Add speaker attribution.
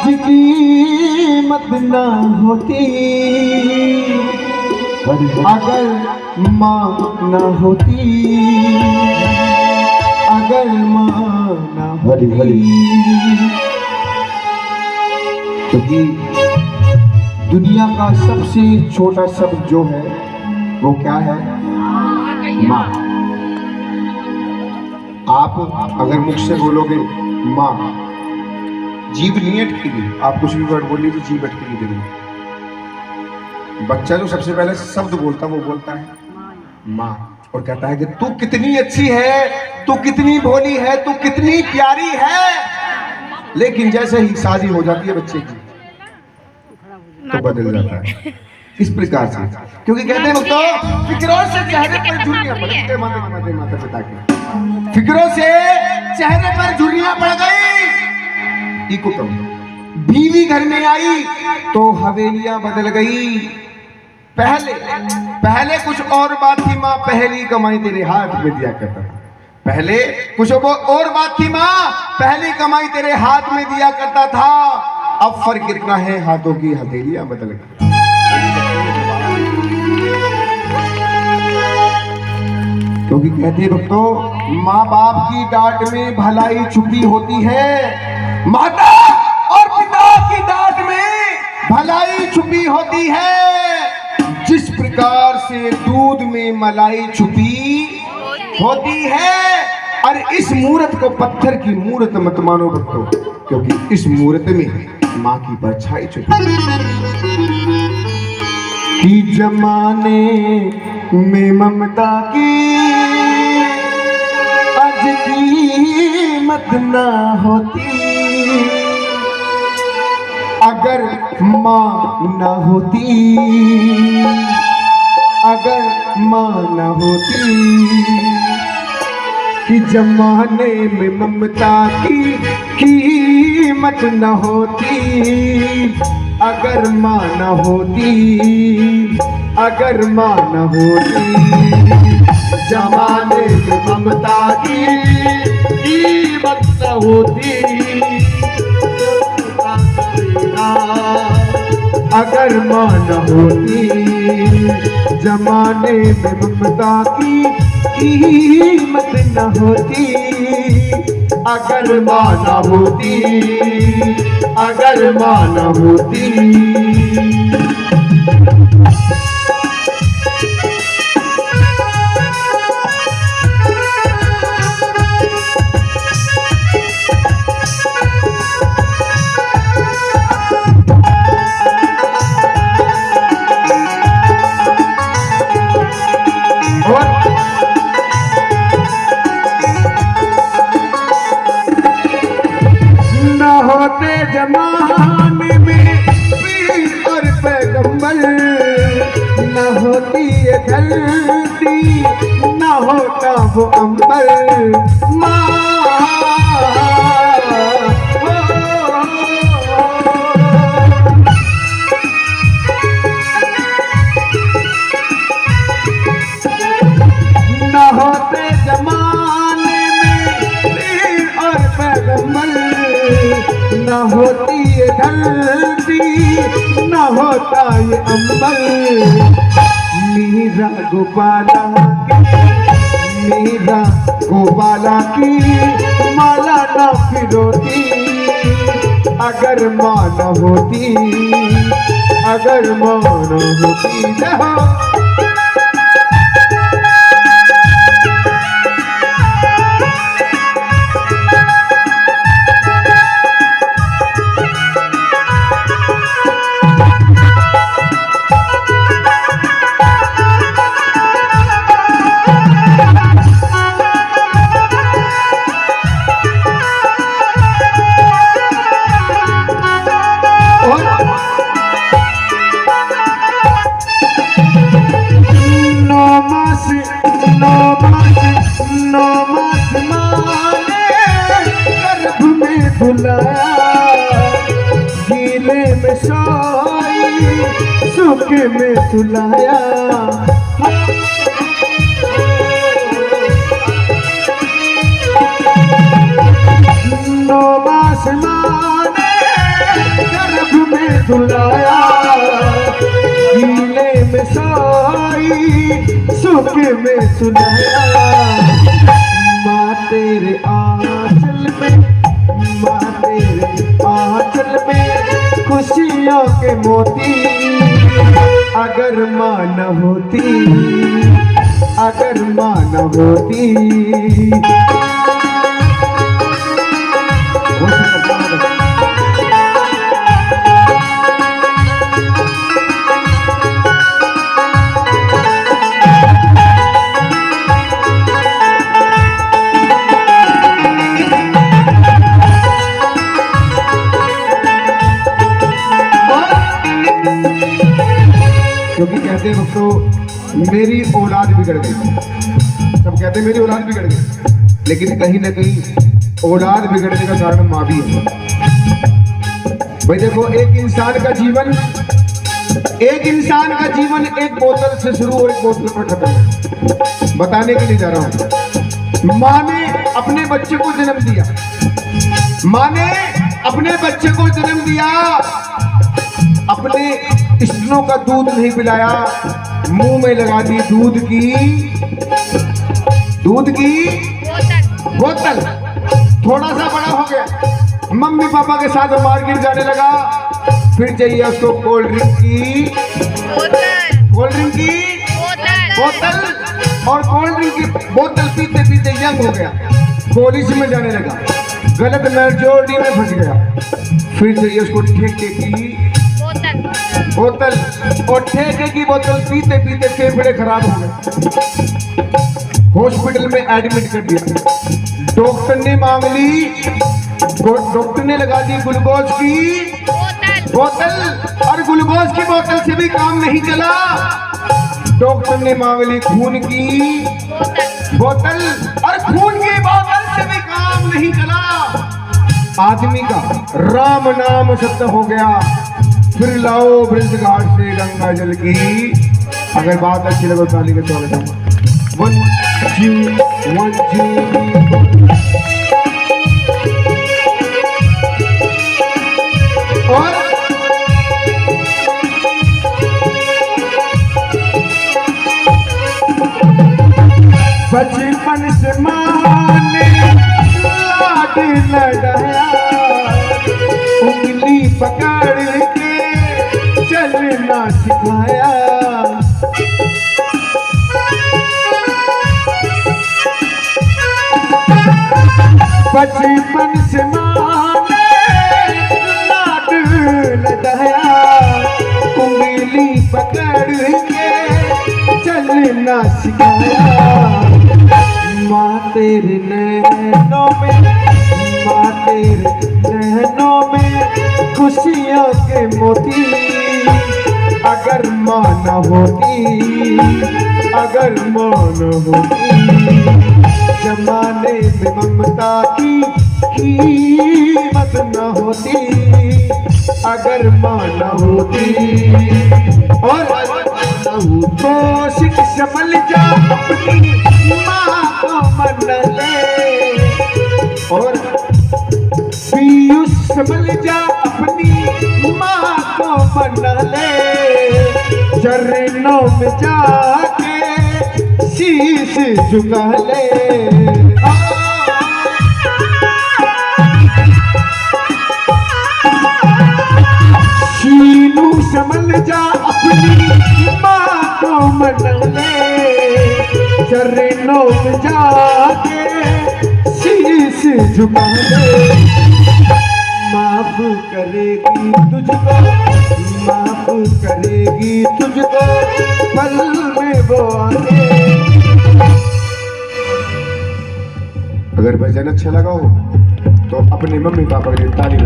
Speaker 1: आज कीमत ना होती अगर माँ ना होती, अगर माँ ना होती। क्योंकि दुनिया का सबसे छोटा शब्द जो है वो क्या है? माँ। आप अगर मुख से बोलोगे माँ, जीभ नहीं अटकेगी, आप कुछ भी वर्ड बोल लीजिए जीभ अटकेगी जरूर। बच्चा जो सबसे पहले शब्द बोलता है वो बोलता है माँ, और कहता है कि तू कितनी अच्छी है, तू कितनी भोली है, तू कितनी प्यारी है। लेकिन जैसे ही शादी हो जाती है बच्चे की तो बदल जाता है। इस प्रकार से, क्योंकि कहते हैं तो फिक्रों से चेहरे पर झुर्रियां पड़ गई, माता पिता की फिक्रों से चेहरे पर झुर्रियां पड़ गई। इको कम बीवी घर में आई तो हवेलियां बदल गई। पहले कुछ और बात थी माँ, पहली कमाई तेरे हाथ में दिया करता था। पहले कुछ और बात थी माँ, पहली कमाई तेरे हाथ में दिया करता था। अब फर्क इतना है, हाथों की हथेलियां बदल गई। क्योंकि कहते भक्तों, माँ बाप की डांट में भलाई छुपी होती है, माता और पिता की डांट में भलाई छुपी होती है। जिस प्रकार से दूध में मलाई छुपी होती है, और इस मूर्त को पत्थर की मूर्त मत मानो भक्तों, क्योंकि इस मूर्त में माँ की परछाई छुपी कि जमाने में ममता की आज कीमत ना होती अगर माँ ना होती, अगर माँ ना होती। कि जमाने में ममता की कीमत न होती अगर माँ न होती, अगर माँ न होती। जमाने में ममता की कीमत न होती अगर माँ न होती। जमाने में ममता की कीमत न होती अगर माँ न होती, अगर माँ न होती। जमाने में पीर और पैगंबर न होती ये धरती, न होता वो अंबर। माँ न होते जमाने में पीर और पैगंबर, न होती ये धरती, न होता ये अंबर। मीरा गोपाला की, मीरा गोपाला की माला न फिरोती अगर माँ न होती, अगर माँ न होती। गीले में सोई सूखे में सुलाया, 9 मास माने सुलाया, गीले में सोई सुख में सुलाया। माँ तेरे आंचल में, माँ तेरे आंचल में खुशियों के मोती। अगर माँ न होती, अगर माँ न होती। क्योंकि कहते हैं दोस्तों मेरी औलाद बिगड़ गई, सब कहते हैं मेरी औलाद बिगड़ गई, लेकिन कहीं ना कहीं औलाद बिगड़ने का कारण माँ भी है। भाई देखो, एक इंसान का जीवन एक बोतल से शुरू और एक बोतल पर खत्म है। बताने के लिए जा रहा हूं। माँ ने अपने बच्चे को जन्म दिया, माँ ने अपने बच्चे को जन्म दिया, अपने स्तनों का दूध नहीं पिलाया, मुंह में लगा दी दूध की बोतल। थोड़ा सा बड़ा हो गया, मम्मी पापा के साथ मार्केट जाने लगा, फिर चाहिए उसको कोल्ड ड्रिंक की बोतल। और कोल्ड ड्रिंक की बोतल पीते पीते यंग हो गया, कॉलेज में जाने लगा, गलत मेजोरिटी में फंस गया। फिर चाहिए उसको ठेके की बोतल, और ठेके की बोतल पीते पीते फेफड़े खराब हो गए, हॉस्पिटल में एडमिट कर दिया। डॉक्टर ने मांग ली, डॉक्टर ने लगा दी ग्लूकोज की बोतल, और ग्लूकोज की बोतल से भी काम नहीं चला। डॉक्टर ने मांग ली खून की बोतल, और खून की बोतल से भी काम नहीं चला। आदमी का राम नाम सत्य हो गया। फिर लाओ ब्रज घाट से गंगा जल की। अगर बात अच्छी लगे ताली के स्वागत है। 1 2 1 2 और बचपन से माँ ने लाड लड़ाया, उंगली पकड़ के चलना सिखाया। बचपन से माँ ने लाड लड़ाया, उंगली पकड़ के चलना सिखाया। माँ तेरे नैनों में, माँ तेरे नैनों में खुशियों के मोती। अगर माँ न होती, अगर माँ न होती, जमाने में ममता की कीमत न होती। अगर माँ न होती, और तो शिक्षा मिल जा अपनी माँ को मन ले, और पीयूष मिल जा अपनी माँ को मन ले। चरणों में जाके शीश झुका ले। शीनू समझ जा अपनी माँ को मन ले। चरणों में जाके शीश झुका ले। माफ करेगी तुझको, माफ करेगी तुझको पल में वो आने। अगर भजन अच्छा लगा हो तो अपने मम्मी पापा के लिए ताली